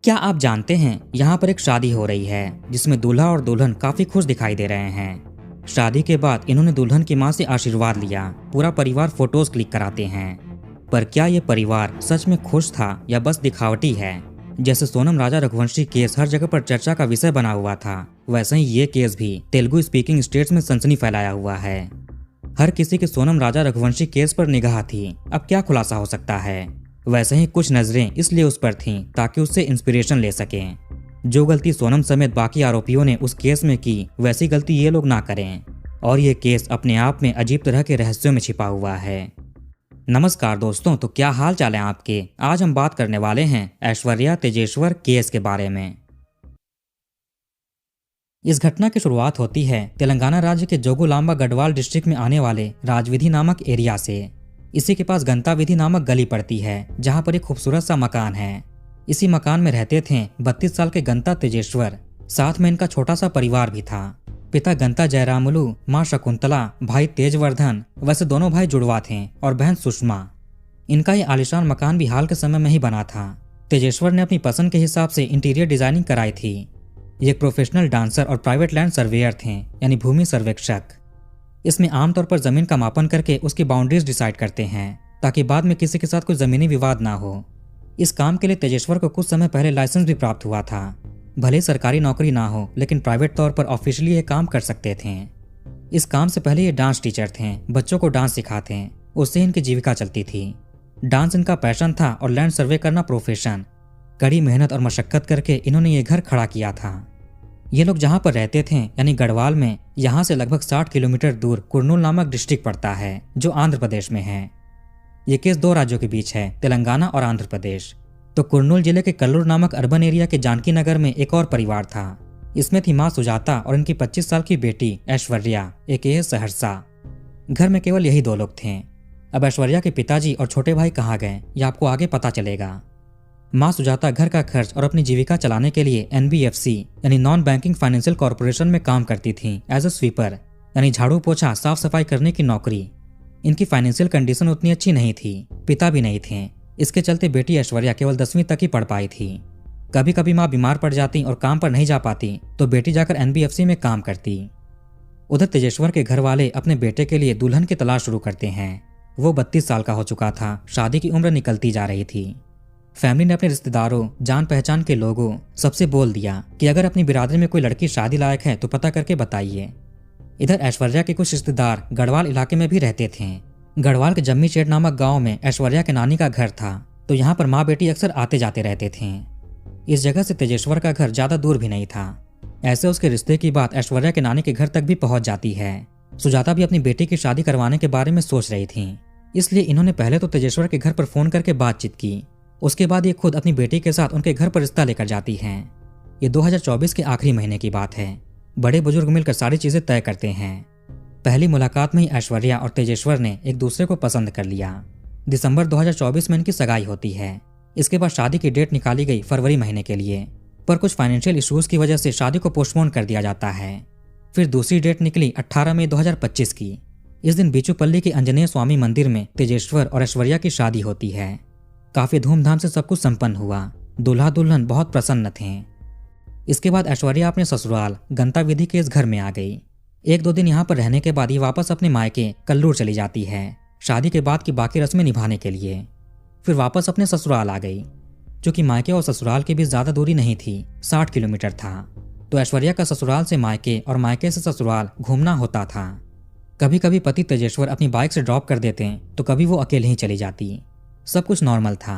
क्या आप जानते हैं यहाँ पर एक शादी हो रही है जिसमें दूल्हा और दुल्हन काफी खुश दिखाई दे रहे हैं। शादी के बाद इन्होंने दुल्हन की मां से आशीर्वाद लिया। पूरा परिवार फोटोज क्लिक कराते हैं। पर क्या ये परिवार सच में खुश था या बस दिखावटी है? जैसे सोनम राजा रघुवंशी केस हर जगह पर चर्चा का विषय बना हुआ था, वैसे ही ये केस भी तेलुगु स्पीकिंग स्टेट्स में सनसनी फैलाया हुआ है। हर किसी की सोनम राजा रघुवंशी केस पर निगाह थी। अब क्या खुलासा हो सकता है? वैसे ही कुछ नजरें इसलिए उस पर थीं ताकि उससे इंस्पिरेशन ले सकें। जो गलती सोनम समेत बाकी आरोपियों ने उस केस में की, वैसी गलती ये लोग ना करें। और ये केस अपने आप में अजीब तरह के रहस्यों में छिपा हुआ है। नमस्कार दोस्तों, तो क्या हाल चाल है आपके? आज हम बात करने वाले हैं ऐश्वर्या तेजेश्वर केस के बारे में। इस घटना की शुरुआत होती है तेलंगाना राज्य के जोगुलांबा गढ़वाल डिस्ट्रिक्ट में आने वाले राजविधि नामक एरिया से। इसी के पास गंताविधि नामक गली पड़ती है, जहां पर एक खूबसूरत सा मकान है। इसी मकान में रहते थे 32 साल के गंता तेजेश्वर। साथ में इनका छोटा सा परिवार भी था। पिता गंता जयरामुलु, माँ शकुंतला, भाई तेजवर्धन, वैसे दोनों भाई जुड़वा थे, और बहन सुषमा। इनका ये आलिशान मकान भी हाल के समय में ही बना था। तेजेश्वर ने अपनी पसंद के हिसाब से इंटीरियर डिजाइनिंग कराई थी। ये एक प्रोफेशनल डांसर और प्राइवेट लैंड सर्वेयर थे, यानी भूमि सर्वेक्षक। इसमें आमतौर पर जमीन का मापन करके उसकी बाउंड्रीज डिसाइड करते हैं, ताकि बाद में किसी के साथ कोई जमीनी विवाद ना हो। इस काम के लिए तेजेश्वर को कुछ समय पहले लाइसेंस भी प्राप्त हुआ था। भले सरकारी नौकरी ना हो, लेकिन प्राइवेट तौर पर ऑफिशियली ये काम कर सकते थे। इस काम से पहले ये डांस टीचर थे, बच्चों को डांस सिखाते। उससे इनकी जीविका चलती थी। डांस इनका पैशन था और लैंड सर्वे करना प्रोफेशन। कड़ी मेहनत और मशक्कत करके इन्होंने ये घर खड़ा किया था। ये लोग जहाँ पर रहते थे, यानी गढ़वाल में, यहाँ से लगभग 60 किलोमीटर दूर कुर्नूल नामक डिस्ट्रिक्ट पड़ता है, जो आंध्र प्रदेश में है। ये केस दो राज्यों के बीच है, तेलंगाना और आंध्र प्रदेश। तो कुर्नूल जिले के कल्लूर नामक अर्बन एरिया के जानकी नगर में एक और परिवार था। इसमें थी माँ सुजाता और इनकी 25 साल की बेटी ऐश्वर्या, एक सहरसा। घर में केवल यही दो लोग थे। अब ऐश्वर्या के पिताजी और छोटे भाई कहाँ गए, ये आपको आगे पता चलेगा। माँ सुजाता घर का खर्च और अपनी जीविका चलाने के लिए NBFC यानी नॉन बैंकिंग फाइनेंशियल कॉर्पोरेशन में काम करती थी एज अ स्वीपर, यानी झाड़ू पोछा साफ सफाई करने की नौकरी। इनकी फाइनेंशियल कंडीशन उतनी अच्छी नहीं थी, पिता भी नहीं थे। इसके चलते बेटी ऐश्वर्या केवल 10वीं तक ही पढ़ पाई थी। कभी कभी माँ बीमार पड़ जाती और काम पर नहीं जा पाती, तो बेटी जाकर NBFC में काम करती। उधर तेजेश्वर के घर वाले अपने बेटे के लिए दुल्हन की तलाश शुरू करते हैं। वो 32 साल का हो चुका था, शादी की उम्र निकलती जा रही थी। फैमिली ने अपने रिश्तेदारों, जान पहचान के लोगों सबसे बोल दिया कि अगर अपनी बिरादरी में कोई लड़की शादी लायक है तो पता करके बताइए। इधर ऐश्वर्या के कुछ रिश्तेदार गढ़वाल इलाके में भी रहते थे। गढ़वाल के जम्मी चेट नामक गांव में ऐश्वर्या के नानी का घर था, तो यहाँ पर माँ बेटी अक्सर आते जाते रहते थे। इस जगह से तेजेश्वर का घर ज्यादा दूर भी नहीं था। ऐसे उसके रिश्ते की बात ऐश्वर्या के नानी के घर तक भी पहुंच जाती है। सुजाता भी अपनी बेटी की शादी करवाने के बारे में सोच रही थी, इसलिए इन्होंने पहले तो तेजेश्वर के घर पर फोन करके बातचीत की। उसके बाद ये खुद अपनी बेटी के साथ उनके घर पर रिश्ता लेकर जाती हैं। ये 2024 के आखिरी महीने की बात है। बड़े बुजुर्ग मिलकर सारी चीजें तय करते हैं। पहली मुलाकात में ही ऐश्वर्या और तेजेश्वर ने एक दूसरे को पसंद कर लिया। दिसंबर 2024 में इनकी सगाई होती है। इसके बाद शादी की डेट निकाली गई फरवरी महीने के लिए, पर कुछ फाइनेंशियल इश्यूज की वजह से शादी को पोस्टपोन कर दिया जाता है। फिर दूसरी डेट निकली 18 मई 2025 की। इस दिन बीचूपल्ली के आंजनेय स्वामी मंदिर में तेजेश्वर और ऐश्वर्या की शादी होती है। काफी धूमधाम से सब कुछ संपन्न हुआ। दूल्हा दुल्हन बहुत प्रसन्न थे। इसके बाद ऐश्वर्या अपने ससुराल गंताविधि के इस घर में आ गई। 1-2 दिन यहाँ पर रहने के बाद ये वापस अपने मायके कल्लूर चली जाती है, शादी के बाद की बाकी रस्में निभाने के लिए। फिर वापस अपने ससुराल आ गई। चूंकि मायके और ससुराल के बीच ज्यादा दूरी नहीं थी, 60 किलोमीटर था, तो ऐश्वर्या का ससुराल से मायके और मायके से ससुराल घूमना होता था। कभी कभी पति तेजेश्वर अपनी बाइक से ड्रॉप कर देते, तो कभी वो अकेले ही चली जाती। सब कुछ नॉर्मल था।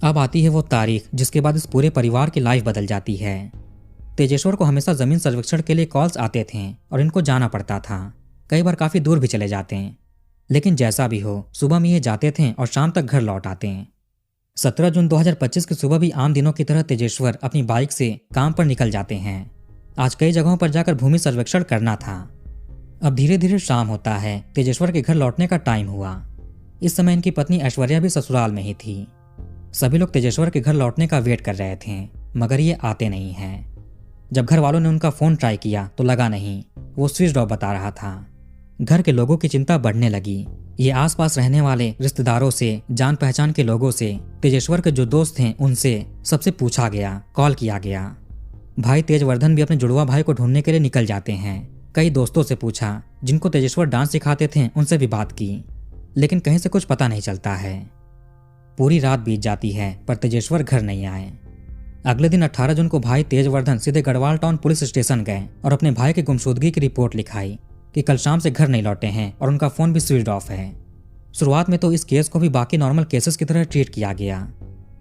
अब आती है वो तारीख जिसके बाद इस पूरे परिवार की लाइफ बदल जाती है। तेजेश्वर को हमेशा जमीन सर्वेक्षण के लिए कॉल्स आते थे और इनको जाना पड़ता था। कई बार काफी दूर भी चले जाते हैं, लेकिन जैसा भी हो सुबह में ये जाते थे और शाम तक घर लौट आते हैं। 17 जून 2025 की सुबह भी आम दिनों की तरह तेजेश्वर अपनी बाइक से काम पर निकल जाते हैं। आज कई जगहों पर जाकर भूमि सर्वेक्षण करना था। अब धीरे धीरे शाम होता है। तेजेश्वर के घर लौटने का टाइम हुआ। इस समय इनकी पत्नी ऐश्वर्या भी ससुराल में ही थी। सभी लोग तेजेश्वर के घर लौटने का वेट कर रहे थे, मगर ये आते नहीं हैं। जब घर वालों ने उनका फोन ट्राई किया तो लगा नहीं, वो स्विच ऑफ बता रहा था। घर के लोगों की चिंता बढ़ने लगी। ये आसपास रहने वाले रिश्तेदारों से, जान पहचान के लोगों से, तेजेश्वर के जो दोस्त हैं उनसे सबसे पूछा गया, कॉल किया गया। भाई तेजवर्धन भी अपने जुड़वा भाई को ढूंढने के लिए निकल जाते हैं। कई दोस्तों से पूछा, जिनको तेजेश्वर डांस सिखाते थे उनसे भी बात की, लेकिन कहीं से कुछ पता नहीं चलता है। पूरी रात बीत जाती है पर तेजेश्वर घर नहीं आए। अगले दिन 18 जून को भाई तेजवर्धन सीधे गढ़वाल टाउन पुलिस स्टेशन गए और अपने भाई की गुमशुदगी की रिपोर्ट लिखाई कि कल शाम से घर नहीं लौटे हैं और उनका फोन भी स्विच ऑफ है। शुरुआत में तो इस केस को भी बाकी नॉर्मल केसेस की तरह ट्रीट किया गया।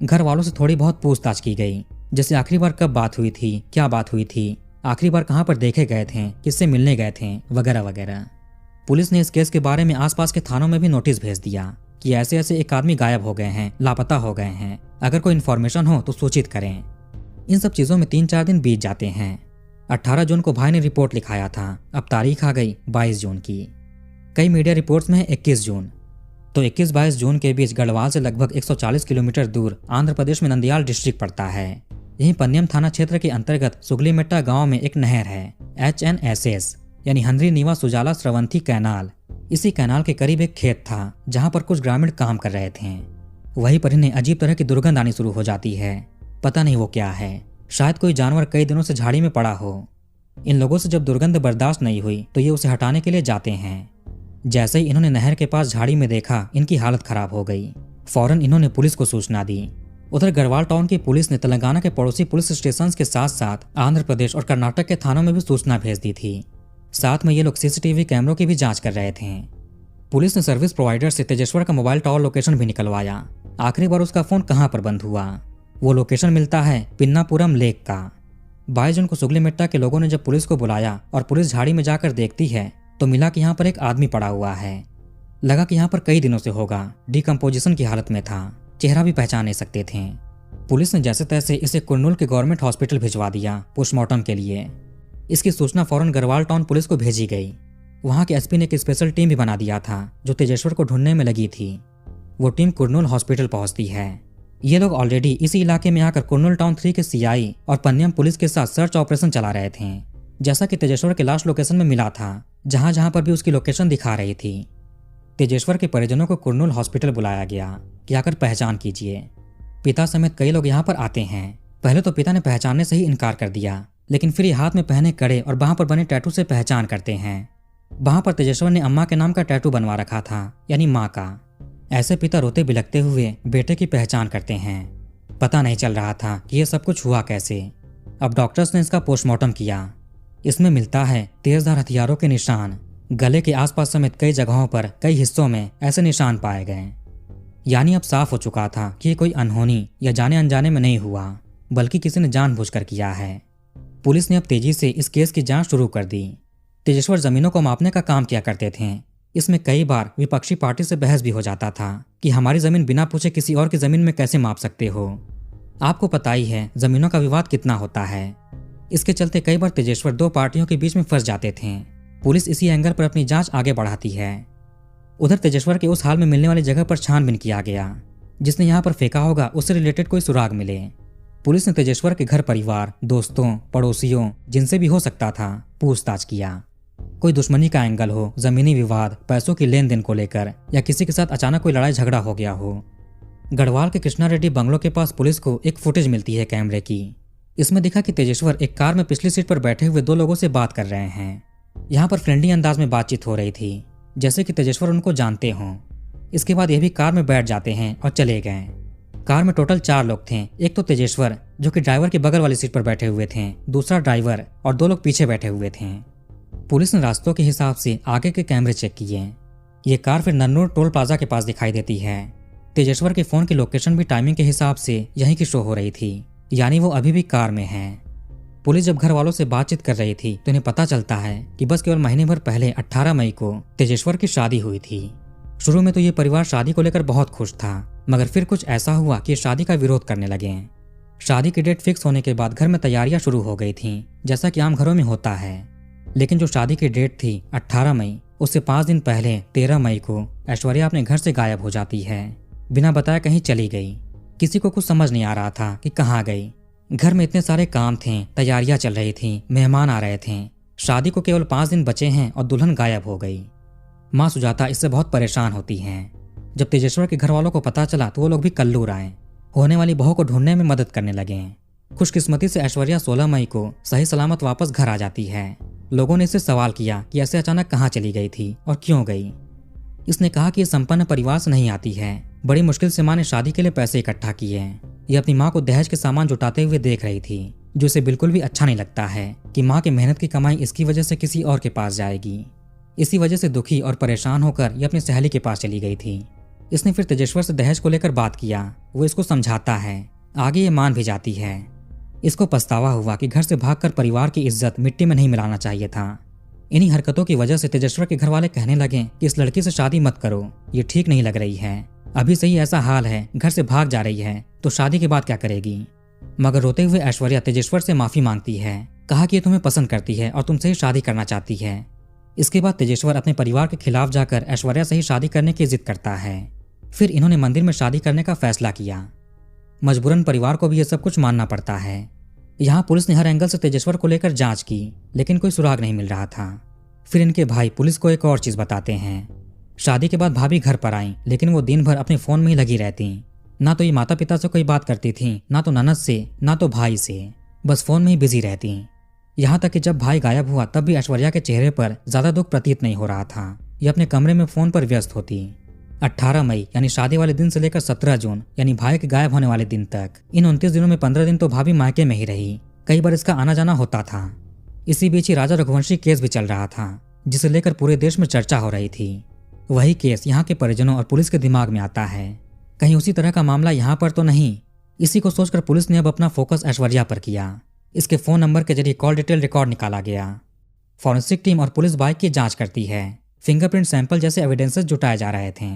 घर वालों से थोड़ी बहुत पूछताछ की गई, जैसे आखिरी बार कब बात हुई थी, क्या बात हुई थी, आखिरी बार कहाँ पर देखे गए थे, किससे मिलने गए थे, वगैरह वगैरह। पुलिस ने इस केस के बारे में आसपास के थानों में भी नोटिस भेज दिया कि ऐसे ऐसे एक आदमी गायब हो गए हैं, लापता हो गए हैं, अगर कोई इन्फॉर्मेशन हो तो सूचित करें। इन सब चीजों में 3-4 दिन बीत जाते हैं। 18 जून को भाई ने रिपोर्ट लिखाया था, अब तारीख आ गई 22 जून की। कई मीडिया रिपोर्ट्स में है 21 जून। तो 21-22 जून के बीच गढ़वाल से लगभग 140 किलोमीटर दूर आंध्र प्रदेश में नंदयाल डिस्ट्रिक्ट पड़ता है। यहीं पन्नियम थाना क्षेत्र के अंतर्गत सुगलीमेट्टा गांव में एक नहर है, HNSS यानी हंद्री नीवा सुजाला स्रवंथी कैनाल। इसी कैनाल के करीब एक खेत था जहां पर कुछ ग्रामीण काम कर रहे थे। वहीं पर इन्हें अजीब तरह की दुर्गंध आनी शुरू हो जाती है। पता नहीं वो क्या है, शायद कोई जानवर कई दिनों से झाड़ी में पड़ा हो। इन लोगों से जब दुर्गंध बर्दाश्त नहीं हुई तो ये उसे हटाने के लिए जाते हैं। जैसे ही इन्होंने नहर के पास झाड़ी में देखा, इनकी हालत खराब हो गई। फौरन इन्होंने पुलिस को सूचना दी। उधर गढ़वाल टाउन की पुलिस ने तेलंगाना के पड़ोसी पुलिस स्टेशन के साथ साथ आंध्र प्रदेश और कर्नाटक के थानों में भी सूचना भेज दी थी। साथ में ये लोग CCTV कैमरों की भी जांच कर रहे थे। पुलिस ने सर्विस प्रोवाइडर से तेजेश्वर का मोबाइल टावर लोकेशन भी निकलवाया। आखिरी बार उसका फोन कहां पर बंद हुआ, वो लोकेशन मिलता है पिन्नापुरम लेक का। 22 जून को सुगलीमेट्टा के लोगों ने जब पुलिस को बुलाया और पुलिस झाड़ी में जाकर देखती है तो मिला कि यहाँ पर एक आदमी पड़ा हुआ है। लगा कि यहाँ पर कई दिनों से होगा, डिकम्पोजिशन की हालत में था, चेहरा भी पहचान नहीं सकते थे। पुलिस ने जैसे तैसे इसे कुर्नूल के गवर्नमेंट हॉस्पिटल भिजवा दिया पोस्टमार्टम के लिए। इसकी सूचना फौरन गढ़वाल टाउन पुलिस को भेजी गई। वहां के SP ने एक स्पेशल टीम भी बना दिया था जो तेजेश्वर को ढूंढने में लगी थी। वो टीम कुर्नूल हॉस्पिटल पहुंचती है। ये लोग ऑलरेडी इसी इलाके में आकर कुर्नूल टाउन 3 के CI और पन्नियम पुलिस के साथ सर्च ऑपरेशन चला रहे थे, जैसा कि तेजेश्वर के लास्ट लोकेशन में मिला था, जहां जहां पर भी उसकी लोकेशन दिखा रही थी। तेजेश्वर के परिजनों को कुर्नूल हॉस्पिटल बुलाया गया कि आकर पहचान कीजिए। पिता समेत कई लोग यहाँ पर आते हैं। पहले तो पिता ने पहचानने से ही इनकार कर दिया, लेकिन फिर ये हाथ में पहने कड़े और बाह पर बने टैटू से पहचान करते हैं। बाह पर तेजेश्वर ने अम्मा के नाम का टैटू बनवा रखा था, यानी माँ का। ऐसे पिता रोते बिलखते हुए बेटे की पहचान करते हैं। पता नहीं चल रहा था कि यह सब कुछ हुआ कैसे। अब डॉक्टर्स ने इसका पोस्टमार्टम किया। इसमें मिलता है तेजधार हथियारों के निशान। गले के आसपास समेत कई जगहों पर कई हिस्सों में ऐसे निशान पाए गए। यानी अब साफ हो चुका था कि ये कोई अनहोनी या जाने अनजाने में नहीं हुआ, बल्कि किसी ने जानबूझकर किया है। पुलिस ने अब तेजी से इस केस की जांच शुरू कर दी। तेजेश्वर जमीनों को मापने का काम किया करते थे। इसमें कई बार विपक्षी पार्टी से बहस भी हो जाता था कि हमारी जमीन बिना पूछे किसी और की जमीन में कैसे माप सकते हो। आपको पता ही है जमीनों का विवाद कितना होता है। इसके चलते कई बार तेजेश्वर 2 पार्टियों के बीच में फंस जाते थे। पुलिस इसी एंगल पर अपनी जांच आगे बढ़ाती है। उधर तेजेश्वर के उस हाल में मिलने वाली जगह पर छानबीन किया गया। जिसने यहाँ पर फेंका होगा उससे रिलेटेड कोई सुराग मिले। पुलिस ने तेजेश्वर के घर परिवार, दोस्तों, पड़ोसियों, जिनसे भी हो सकता था, पूछताछ किया। कोई दुश्मनी का एंगल हो, जमीनी विवाद, पैसों की लेन देन को लेकर, या किसी के साथ अचानक कोई लड़ाई झगड़ा हो गया हो। गढ़वाल के कृष्णा रेड्डी बंगलों के पास पुलिस को एक फुटेज मिलती है कैमरे की। इसमें दिखा कि तेजेश्वर एक कार में पिछली सीट पर बैठे हुए 2 लोगों से बात कर रहे हैं। यहाँ पर फ्रेंडली अंदाज में बातचीत हो रही थी, जैसे कि तेजेश्वर उनको जानते हों। इसके बाद ये भी कार में बैठ जाते हैं और चले गए। कार में टोटल 4 लोग थे। एक तो तेजेश्वर जो कि ड्राइवर की बगल वाली सीट पर बैठे हुए थे, दूसरा ड्राइवर और 2 लोग पीछे बैठे हुए थे। पुलिस ने रास्तों के हिसाब से आगे के कैमरे चेक किए। ये कार फिर नन्नूर टोल प्लाजा के पास दिखाई देती है। तेजेश्वर के फोन की लोकेशन भी टाइमिंग के हिसाब से यहीं की शो हो रही थी, यानी वो अभी भी कार में है। पुलिस जब घर वालों से बातचीत कर रही थी तो इन्हें पता चलता है कि बस केवल महीने भर पहले 18 मई को तेजेश्वर की शादी हुई थी। शुरू में तो ये परिवार शादी को लेकर बहुत खुश था, मगर फिर कुछ ऐसा हुआ कि शादी का विरोध करने लगे। शादी की डेट फिक्स होने के बाद घर में तैयारियां शुरू हो गई थीं, जैसा कि आम घरों में होता है। लेकिन जो शादी की डेट थी 18 मई, उससे 5 दिन पहले 13 मई को ऐश्वर्या अपने घर से गायब हो जाती है। बिना बताए कहीं चली गई। किसी को कुछ समझ नहीं आ रहा था कि कहाँ गई। घर में इतने सारे काम थे, तैयारियां चल रही थी, मेहमान आ रहे थे। शादी को केवल 5 दिन बचे हैं और दुल्हन गायब हो गई। माँ सुजाता इससे बहुत परेशान होती हैं। जब तेजेश्वर के घर वालों को पता चला तो वो लोग भी कल्लूर आए, होने वाली बहू को ढूंढने में मदद करने लगे। खुशकिस्मती से ऐश्वर्या 16 मई को सही सलामत वापस घर आ जाती है। लोगों ने इससे सवाल किया कि ऐसे अचानक कहाँ चली गई थी और क्यों गई। इसने कहा कि ये संपन्न परिवार से नहीं आती है, बड़ी मुश्किल से माँ ने शादी के लिए पैसे इकट्ठा किए। ये अपनी माँ को दहेज के सामान जुटाते हुए देख रही थी, जो इसे बिल्कुल भी अच्छा नहीं लगता है कि माँ की मेहनत की कमाई इसकी वजह से किसी और के पास जाएगी। इसी वजह से दुखी और परेशान होकर ये अपनी सहेली के पास चली गई थी। इसने फिर तेजेश्वर से दहेज को लेकर बात किया। वो इसको समझाता है, आगे ये मान भी जाती है। इसको पछतावा हुआ कि घर से भागकर परिवार की इज्जत मिट्टी में नहीं मिलाना चाहिए था। इन्हीं हरकतों की वजह से तेजेश्वर के घर वाले कहने लगे कि इस लड़की से शादी मत करो, ये ठीक नहीं लग रही है। अभी से ही ऐसा हाल है, घर से भाग जा रही है तो शादी के बाद क्या करेगी। मगर रोते हुए ऐश्वर्या तेजेश्वर से माफी मांगती है, कहा कि ये तुम्हें पसंद करती है और तुमसे ही शादी करना चाहती है। इसके बाद तेजेश्वर अपने परिवार के खिलाफ जाकर ऐश्वर्या से ही शादी करने की जिद करता है। फिर इन्होंने मंदिर में शादी करने का फैसला किया। मजबूरन परिवार को भी ये सब कुछ मानना पड़ता है। यहाँ पुलिस ने हर एंगल से तेजेश्वर को लेकर जांच की, लेकिन कोई सुराग नहीं मिल रहा था। फिर इनके भाई पुलिस को एक और चीज बताते हैं। शादी के बाद भाभी घर पर आई, लेकिन वो दिन भर अपने फोन में ही लगी रहती। ना तो ये माता पिता से कोई बात करती थी, ना तो ननद से, ना तो भाई से, बस फोन में ही बिजी रहती। यहाँ तक कि जब भाई गायब हुआ तब भी ऐश्वर्या के चेहरे पर ज्यादा दुख प्रतीत नहीं हो रहा था। ये अपने कमरे में फोन पर व्यस्त होती। 18 मई यानी शादी वाले दिन से लेकर 17 जून यानी भाई के गायब होने वाले दिन तक, इन 29 दिनों में 15 दिन तो भाभी मायके में ही रही। कई बार इसका आना जाना होता था। इसी बीच ही राजा रघुवंशी केस भी चल रहा था, जिसे लेकर पूरे देश में चर्चा हो रही थी। वही केस यहाँ के परिजनों और पुलिस के दिमाग में आता है, कहीं उसी तरह का मामला यहाँ पर तो नहीं। इसी को सोचकर पुलिस ने अब अपना फोकस ऐश्वर्या पर किया। इसके फोन नंबर के जरिए कॉल डिटेल रिकॉर्ड निकाला गया। फॉरेंसिक टीम और पुलिस बाइक की जांच करती है। फिंगरप्रिंट सैंपल जैसे एविडेंसेस जुटाए जा रहे थे।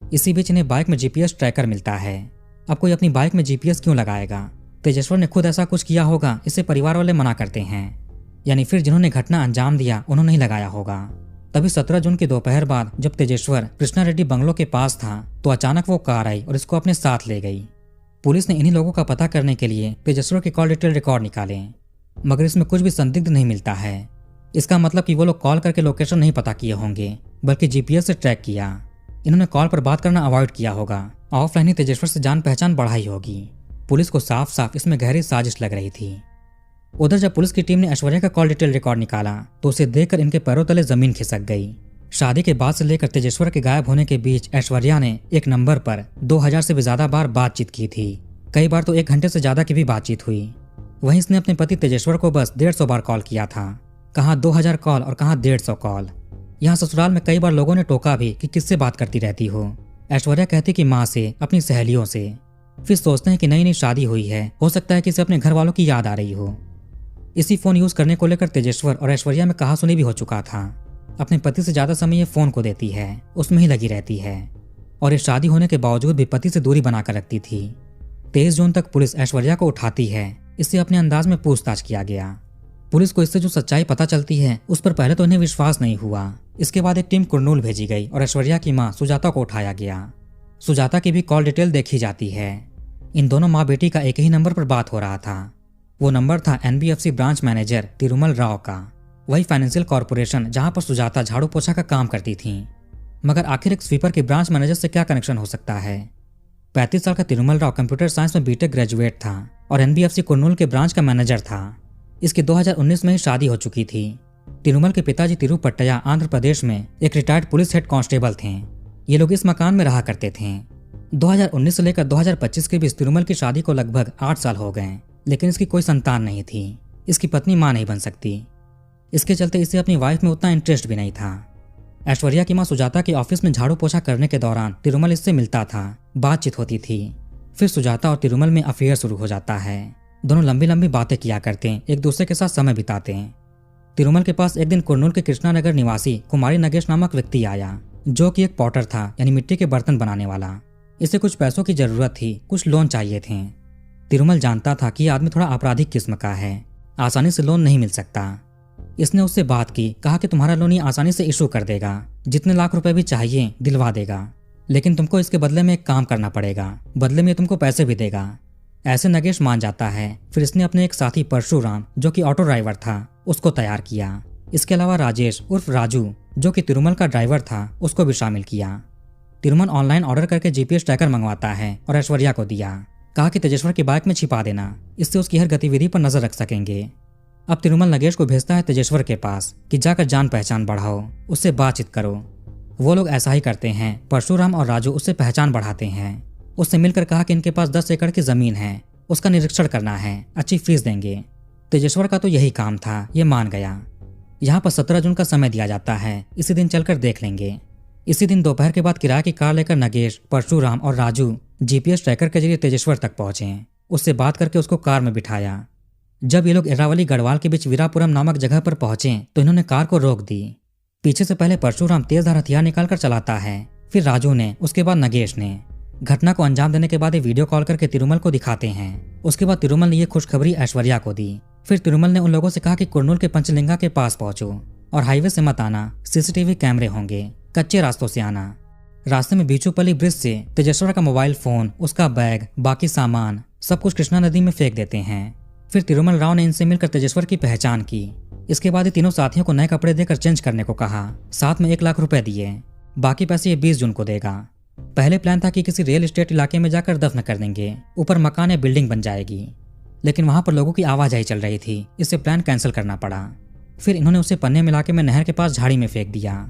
इसी बीच इन्हें बाइक में जीपीएस ट्रैकर मिलता है। अब कोई अपनी बाइक में जीपीएस क्यों लगाएगा? तेजेश्वर ने खुद ऐसा कुछ किया होगा, इसे परिवार वाले मना करते हैं। यानी फिर जिन्होंने घटना अंजाम दिया उन्होंने ही लगाया होगा। तभी 17 जून की दोपहर बाद जब तेजेश्वर कृष्णा रेड्डी बंगलों के पास था तो अचानक वो कार आई और इसको अपने साथ ले गई। पुलिस ने इन्हीं लोगों का पता करने के लिए तेजेश्वर के कॉल डिटेल रिकॉर्ड निकाले, मगर इसमें कुछ भी संदिग्ध नहीं मिलता है। इसका मतलब कि वो लोग कॉल करके लोकेशन नहीं पता किए होंगे, बल्कि जीपीएस से ट्रैक किया। इन्होंने कॉल पर बात करना अवॉइड किया होगा, ऑफलाइन ही तेजेश्वर से जान पहचान बढ़ाई होगी। पुलिस को साफ साफ इसमें गहरी साजिश लग रही थी। उधर जब पुलिस की टीम ने ऐश्वर्या का कॉल डिटेल रिकॉर्ड निकाला तो उसे देखकर इनके पैरों तले जमीन खिसक गई। शादी के बाद से लेकर तेजेश्वर के गायब होने के बीच ऐश्वर्या ने एक नंबर पर 2000 से भी ज्यादा बार बातचीत की थी। कई बार तो 1 घंटे से ज्यादा की भी बातचीत हुई। वहीं इसने अपने पति तेजेश्वर को बस 150 बार कॉल किया था। कहाँ 2000 कॉल और कहाँ 150 कॉल। यहाँ ससुराल में कई बार लोगों ने टोका भी कि किससे बात करती रहती हो। ऐश्वर्या कहती कि माँ से, अपनी सहेलियों से। फिर सोचते हैं कि नई नई शादी हुई है, हो सकता है कि इसे अपने घर वालों की याद आ रही हो। इसी फोन यूज करने को लेकर तेजेश्वर और ऐश्वर्या में कहासुनी भी हो चुका था। अपने पति से ज्यादा समय ये फोन को देती है, उसमें ही लगी रहती है और ये शादी होने के बावजूद भी पति से दूरी बनाकर रखती थी। 23 जून तक पुलिस ऐश्वर्या को उठाती है। इससे अपने अंदाज में पूछताछ किया गया। पुलिस को इससे जो सच्चाई पता चलती है उस पर पहले तो इन्हें विश्वास नहीं हुआ। इसके बाद एक टीम कुरनूल भेजी गई और ऐश्वर्या की माँ सुजाता को उठाया गया। सुजाता की भी कॉल डिटेल देखी जाती है। इन दोनों माँ बेटी का एक ही नंबर पर बात हो रहा था। वो नंबर था NBFC branch manager Tirumal Rao का, वही फाइनेंशियल कॉर्पोरेशन जहां पर सुजाता झाड़ू पोछा का काम करती थी। मगर आखिर एक स्वीपर के ब्रांच मैनेजर से क्या कनेक्शन हो सकता है? 35 साल का तिरुमल राव कंप्यूटर साइंस में बीटेक ग्रेजुएट था और NBFC कुरनूल के ब्रांच का मैनेजर था। इसकी 2019 में ही शादी हो चुकी थी। तिरुमल के पिताजी तिरुपट्टया आंध्र प्रदेश में एक रिटायर्ड पुलिस हेड कांस्टेबल थे। ये लोग इस मकान में रहा करते थे। 2019 से लेकर 2025 के बीच तिरुमल की शादी को लगभग 8 साल हो गए, लेकिन इसकी कोई संतान नहीं थी। इसकी पत्नी मां नहीं बन सकती। इसके चलते इसे अपनी वाइफ में उतना इंटरेस्ट भी नहीं था। ऐश्वर्या की मां सुजाता के ऑफिस में झाड़ू पोछा करने के दौरान तिरुमल इससे मिलता था, बातचीत होती थी। फिर सुजाता और तिरुमल में अफेयर शुरू हो जाता है। दोनों लंबी लंबी बातें किया करते हैं, एक दूसरे के साथ समय बिताते हैं। तिरुमल के पास एक दिन कुरनूल के कृष्णानगर निवासी कुमारी नगेश नामक व्यक्ति आया, जो कि एक पॉटर था, यानी मिट्टी के बर्तन बनाने वाला। इसे कुछ पैसों की जरूरत थी, कुछ लोन चाहिए थे। तिरुमल जानता था कि यह आदमी थोड़ा आपराधिक किस्म का है, आसानी से लोन नहीं मिल सकता। इसने उससे बात की, कहा कि तुम्हारा लोन ये आसानी से इशू कर देगा, जितने लाख रुपए भी चाहिए दिलवा देगा, लेकिन तुमको इसके बदले में एक काम करना पड़ेगा, बदले में तुमको पैसे भी देगा। ऐसे नगेश मान जाता है। फिर इसने अपने एक साथी परशुराम, जो कि ऑटो ड्राइवर था, उसको तैयार किया। इसके अलावा राजेश उर्फ राजू, जो कि तिरुमल का ड्राइवर था, उसको भी शामिल किया। तिरुमल ऑनलाइन ऑर्डर करके जीपीएस ट्रैकर मंगवाता है और ऐश्वर्या को दिया। कहा कि तेजेश्वर की बाइक में छिपा देना, इससे उसकी हर गतिविधि पर नजर रख सकेंगे। अब तिरुमल नगेश को भेजता है तेजेश्वर के पास कि जाकर जान पहचान बढ़ाओ, उससे बातचीत करो। वो लोग ऐसा ही करते हैं। परशुराम और राजू उससे पहचान बढ़ाते हैं। उससे मिलकर कहा कि इनके पास 10 एकड़ की जमीन है, उसका निरीक्षण करना है, अच्छी फीस देंगे। तेजेश्वर का तो यही काम था, ये मान गया। यहाँ पर 17 जून का समय दिया जाता है, इसी दिन चलकर देख लेंगे। इसी दिन दोपहर के बाद किराए की कार लेकर नगेश, परशुराम और राजू जीपीएस ट्रैकर के जरिए तेजेश्वर तक पहुंचे। उससे बात करके उसको कार में बिठाया। जब ये लोग एरावली गढ़वाल के बीच वीरापुरम नामक जगह पर पहुंचे तो इन्होंने कार को रोक दी। पीछे से पहले परशुराम तेजधार हथियार निकालकर चलाता है, फिर राजू ने, उसके बाद नगेश ने। घटना को अंजाम देने के बाद ये वीडियो कॉल करके तिरुमल को दिखाते हैं। उसके बाद तिरुमल ने ये खुशखबरी ऐश्वर्या को दी। फिर तिरुमल ने उन लोगों से कहा कि कुरनूल के पंचलिंगा के पास पहुंचो और हाईवे से मत आना, सीसीटीवी कैमरे होंगे, कच्चे रास्तों से आना। रास्ते में बीचूपल्ली ब्रिज से तेजेश्वर का मोबाइल फोन, उसका बैग, बाकी सामान सब कुछ कृष्णा नदी में फेंक देते हैं। फिर तिरुमल राव ने इनसे मिलकर तेजेश्वर की पहचान की। इसके बाद ये तीनों साथियों को नए कपड़े देकर चेंज करने को कहा, साथ में 1 लाख रुपए दिए। बाकी पैसे ये 20 जून को देगा। पहले प्लान था कि किसी रियल एस्टेट इलाके में जाकर दफन कर देंगे, ऊपर मकान या बिल्डिंग बन जाएगी, लेकिन वहां पर लोगों की आवाजाही चल रही थी, इससे प्लान कैंसिल करना पड़ा। फिर इन्होंने उसे पन्ने इलाके में नहर के पास झाड़ी में फेंक दिया।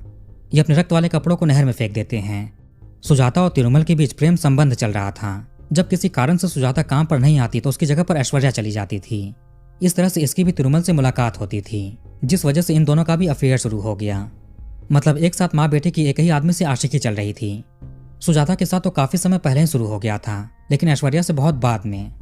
ये अपने रक्त वाले कपड़ों को नहर में फेंक देते हैं। सुजाता और तिरुमल के बीच प्रेम संबंध चल रहा था। जब किसी कारण से सुजाता काम पर नहीं आती तो उसकी जगह पर ऐश्वर्या चली जाती थी। इस तरह से इसकी भी तिरुमल से मुलाकात होती थी, जिस वजह से इन दोनों का भी अफेयर शुरू हो गया। मतलब एक साथ माँ बेटे की एक ही आदमी से आशिकी चल रही थी। सुजाता के साथ तो काफी समय पहले ही शुरू हो गया था, लेकिन ऐश्वर्या से बहुत बाद में।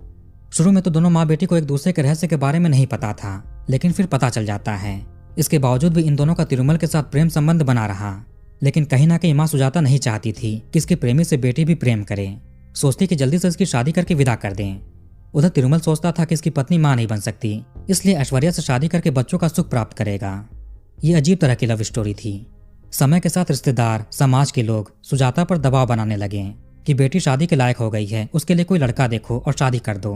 शुरू में तो दोनों माँ बेटी को एक दूसरे के रहस्य के बारे में नहीं पता था, लेकिन फिर पता चल जाता है। इसके बावजूद भी इन दोनों का तिरुमल के साथ प्रेम संबंध बना रहा, लेकिन कहीं ना कहीं माँ सुजाता नहीं चाहती थी कि इसके प्रेमी से बेटी भी प्रेम करे। सोचती कि जल्दी से इसकी शादी करके विदा कर दें। उधर तिरुमल सोचता था कि इसकी पत्नी मां नहीं बन सकती, इसलिए ऐश्वर्या से शादी करके बच्चों का सुख प्राप्त करेगा। ये अजीब तरह की लव स्टोरी थी। समय के साथ रिश्तेदार, समाज के लोग सुजाता पर दबाव बनाने लगे कि बेटी शादी के लायक हो गई है, उसके लिए कोई लड़का देखो और शादी कर दो।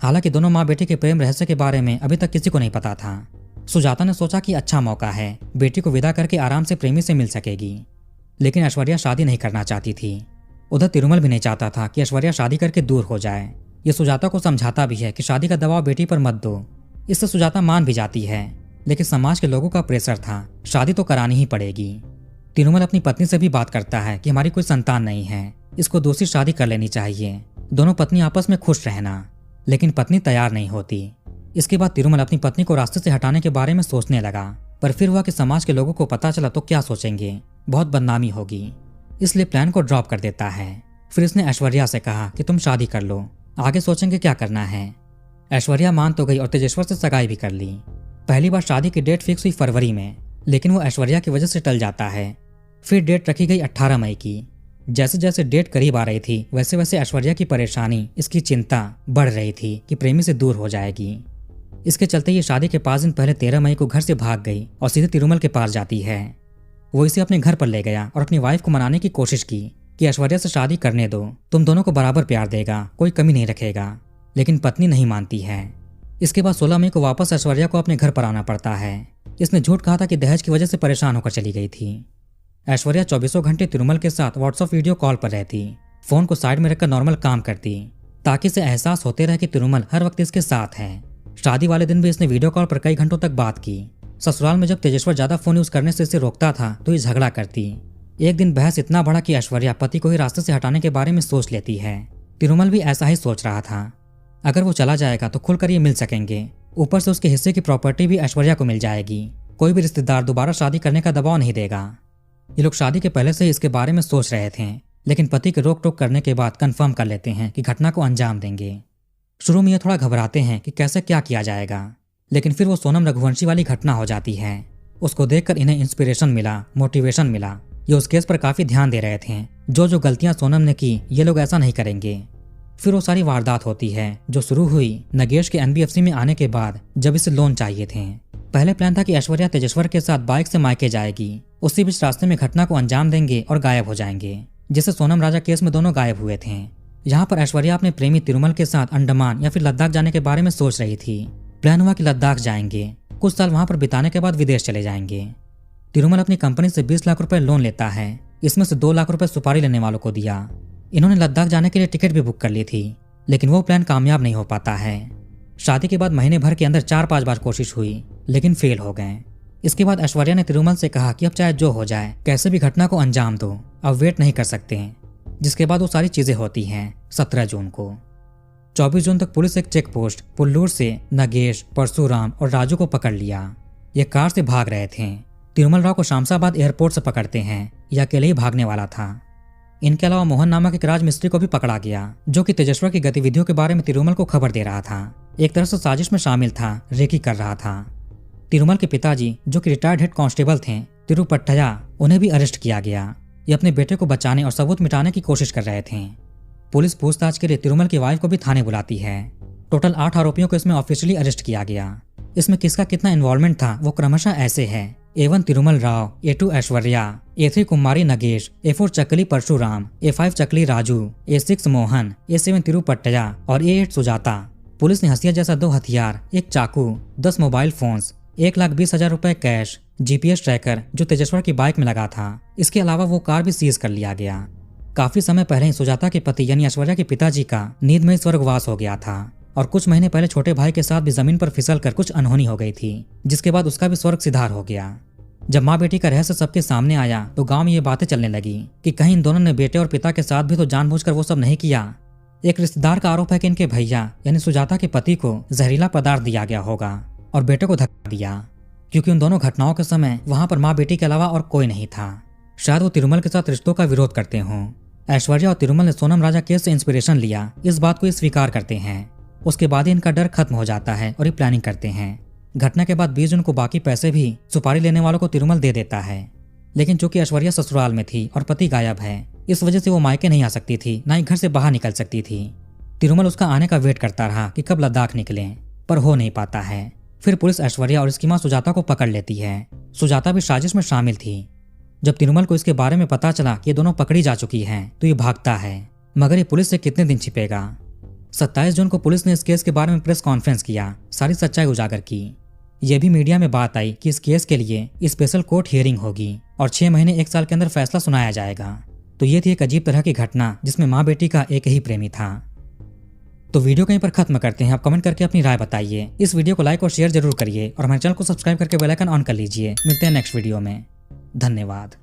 हालांकि दोनों माँ बेटी के प्रेम रहस्य के बारे में अभी तक किसी को नहीं पता था। सुजाता ने सोचा कि अच्छा मौका है, बेटी को विदा करके आराम से प्रेमी से मिल सकेगी, लेकिन ऐश्वर्या शादी नहीं करना चाहती थी। उधर तिरुमल भी नहीं चाहता था कि ऐश्वर्या शादी करके दूर हो जाए। ये सुजाता को समझाता भी है कि शादी का दबाव बेटी पर मत दो। इससे सुजाता मान भी जाती है, लेकिन समाज के लोगों का प्रेशर था, शादी तो करानी ही पड़ेगी। तिरुमल अपनी पत्नी से भी बात करता है कि हमारी कोई संतान नहीं है, इसको दूसरी शादी कर लेनी चाहिए, दोनों पत्नी आपस में खुश रहना। लेकिन पत्नी तैयार नहीं होती। इसके बाद तिरुमल अपनी पत्नी को रास्ते से हटाने के बारे में सोचने लगा, पर फिर हुआ कि समाज के लोगों को पता चला तो क्या सोचेंगे, बहुत बदनामी होगी, इसलिए प्लान को ड्रॉप कर देता है। फिर इसने ऐश्वर्या से कहा कि तुम शादी कर लो, आगे सोचेंगे क्या करना है। ऐश्वर्या मान तो गई और तेजेश्वर से सगाई भी कर ली। पहली बार शादी की डेट फिक्स हुई फरवरी में, लेकिन वो ऐश्वर्या की वजह से टल जाता है। फिर डेट रखी गई 18 मई की। जैसे जैसे डेट करीब आ रही थी वैसे वैसे ऐश्वर्या की परेशानी, इसकी चिंता बढ़ रही थी कि प्रेमी से दूर हो जाएगी। इसके चलते ये शादी के 5 दिन पहले 13 मई को घर से भाग गई और सीधे तिरुमल के पास जाती है। वो इसे अपने घर पर ले गया और अपनी वाइफ को मनाने की कोशिश की कि ऐश्वर्या से शादी करने दो, तुम दोनों को बराबर प्यार देगा, कोई कमी नहीं रखेगा। लेकिन पत्नी नहीं मानती है। इसके बाद 16 मई को वापस ऐश्वर्या को अपने घर पर आना पड़ता है। इसने झूठ कहा था कि दहेज की वजह से परेशान होकर चली गई थी। ऐश्वर्या 24 घंटे तिरुमल के साथ व्हाट्सएप वीडियो कॉल पर रहती, फोन को साइड में रखकर नॉर्मल काम करती, ताकि इसे एहसास होते रहे कि तिरुमल हर वक्त इसके साथ है। शादी वाले दिन भी इसने वीडियो कॉल पर कई घंटों तक बात की। ससुराल में जब तेजेश्वर ज्यादा फोन यूज करने से इसे रोकता था तो ये झगड़ा करती। एक दिन बहस इतना बढ़ा कि ऐश्वर्या पति को ही रास्ते से हटाने के बारे में सोच लेती है। तिरुमल भी ऐसा ही सोच रहा था, अगर वो चला जाएगा तो खुलकर ये मिल सकेंगे, ऊपर से उसके हिस्से की प्रॉपर्टी भी ऐश्वर्या को मिल जाएगी, कोई भी रिश्तेदार दोबारा शादी करने का दबाव नहीं देगा। ये लोग शादी के पहले से ही इसके बारे में सोच रहे थे, लेकिन पति के रोक टोक करने के बाद कंफर्म कर लेते हैं कि घटना को अंजाम देंगे। शुरू में ये थोड़ा घबराते हैं कि कैसे क्या किया जाएगा, लेकिन फिर वो सोनम रघुवंशी वाली घटना हो जाती है। उसको देखकर इन्हें इंस्पिरेशन मिला, मोटिवेशन मिला। ये उस केस पर काफी ध्यान दे रहे थे। जो गलतियां सोनम ने की ये लोग ऐसा नहीं करेंगे। फिर वो सारी वारदात होती है जो शुरू हुई नगेश के NBFC में आने के बाद, जब इसे लोन चाहिए थे। पहले प्लान था कि ऐश्वर्या तेजेश्वर के साथ बाइक से मायके जाएगी, उसी बीच रास्ते में घटना को अंजाम देंगे और गायब हो जाएंगे, जिससे सोनम राजा केस में दोनों गायब हुए थे। यहाँ पर ऐश्वर्या अपने प्रेमी तिरुमल के साथ अंडमान या फिर लद्दाख जाने के बारे में सोच रही थी। प्लान हुआ कि लद्दाख जाएंगे, कुछ साल वहां पर बिताने के बाद विदेश चले जाएंगे। तिरुमल अपनी कंपनी से 20 लाख रुपए लोन लेता है। इसमें से 2 लाख रुपए सुपारी लेने वालों को दिया। इन्होंने लद्दाख जाने के लिए टिकट भी बुक कर ली थी, लेकिन वो प्लान कामयाब नहीं हो पाता है। शादी के बाद महीने भर के अंदर 4-5 बार कोशिश हुई, लेकिन फेल हो गए। इसके बाद ऐश्वर्या ने तिरुमल से कहा कि अब चाहे जो हो जाए, कैसे भी घटना को अंजाम दो, अब वेट नहीं कर सकते। जिसके बाद वो सारी चीजें होती हैं 17 जून को। 24 जून तक पुलिस एक चेक पोस्ट पुल्लूर से नगेश, परशुराम और राजू को पकड़ लिया। ये कार से भाग रहे थे। तिरुमल राव को शामसाबाद एयरपोर्ट से पकड़ते हैं। यह अकेले ही भागने वाला था। इनके अलावा मोहन नामक एक राजमिस्त्री को भी पकड़ा गया, जो कि तेजस्वर की गतिविधियों के बारे में तिरुमल को खबर दे रहा था। एक तरह से साजिश में शामिल था, रेकी कर रहा था। तिरुमल के पिताजी, जो कि रिटायर्ड हेड कांस्टेबल थे तिरुपट्टया, उन्हें भी अरेस्ट किया गया। ये अपने बेटे को बचाने और सबूत मिटाने की कोशिश कर रहे थे। पुलिस पूछताछ के लिए तिरुमल की वाइफ को भी थाने बुलाती है। टोटल 8 आरोपियों को इसमें ऑफिशियली अरेस्ट किया गया। इसमें किसका कितना इन्वॉल्वमेंट था वो क्रमशः ऐसे है: A1 Tirumala Rao, A2 Aishwarya, A3 कुमारी नगेश, A4 चकली परशुराम, A5 चकली राजू, A6 मोहन, A7 तिरुपट्टया और A8 सुजाता। पुलिस ने हसिया जैसा 2 हथियार, एक चाकू, 10 मोबाइल फोन्स, 1,20,000 रुपए कैश, GPS ट्रैकर जो तेजस्वर की बाइक में लगा था, इसके अलावा वो कार भी सीज कर लिया गया। काफी समय पहले ही सुजाता के पति यानी ऐश्वर्या के पिताजी का नींद में स्वर्गवास हो गया था और कुछ महीने पहले छोटे भाई के साथ भी जमीन पर फिसल कर कुछ अनहोनी हो गई थी, जिसके बाद उसका भी स्वर्ग सिधार हो गया। जब माँ बेटी का रहस्य सबके सामने आया तो गांव में ये बातें चलने लगी कि कहीं इन दोनों ने बेटे और पिता के साथ भी तो जानबूझकर वो सब नहीं किया। एक रिश्तेदार का आरोप है कि इनके भैया यानी सुजाता के पति को जहरीला पदार्थ दिया गया होगा और बेटे को धक्का दिया, क्योंकि उन दोनों घटनाओं के समय वहां पर माँ बेटी के अलावा और कोई नहीं था। शायद वो तिरुमल के साथ रिश्तों का विरोध करते हों। ऐश्वर्या और तिरुमल ने सोनम राजा केस से इंस्पिरेशन लिया, इस बात को स्वीकार करते हैं। उसके बाद ही इनका डर खत्म हो जाता है और ये प्लानिंग करते हैं। घटना के बाद 20 जून को बाकी पैसे भी सुपारी लेने वालों को तिरुमल दे देता है, लेकिन चूंकि ऐश्वर्या ससुराल में थी और पति गायब है, इस वजह से वो मायके नहीं आ सकती थी, ना ही घर से बाहर निकल सकती थी। तिरुमल उसका आने का वेट करता रहा कि कब लद्दाख निकले, पर हो नहीं पाता है। फिर पुलिस ऐश्वर्या और इसकी मां सुजाता को पकड़ लेती है। सुजाता भी साजिश में शामिल थी। जब तिरुमल को इसके बारे में पता चला कि ये दोनों पकड़ी जा चुकी हैं, तो ये भागता है, मगर ये पुलिस से कितने दिन छिपेगा। 27 जून को पुलिस ने इस केस के बारे में प्रेस कॉन्फ्रेंस किया, सारी सच्चाई उजागर की। यह भी मीडिया में बात आई कि इस केस के लिए स्पेशल कोर्ट हियरिंग होगी और 6 महीने 1 साल के अंदर फैसला सुनाया जाएगा। तो ये थी एक अजीब तरह की घटना जिसमें माँ बेटी का एक ही प्रेमी था। तो वीडियो कहीं पर खत्म करते हैं। आप कमेंट करके अपनी राय बताइए। इस वीडियो को लाइक और शेयर जरूर करिए और हमारे चैनल को सब्सक्राइब करके बेल आइकन ऑन कर लीजिए। मिलते हैं नेक्स्ट वीडियो में। धन्यवाद।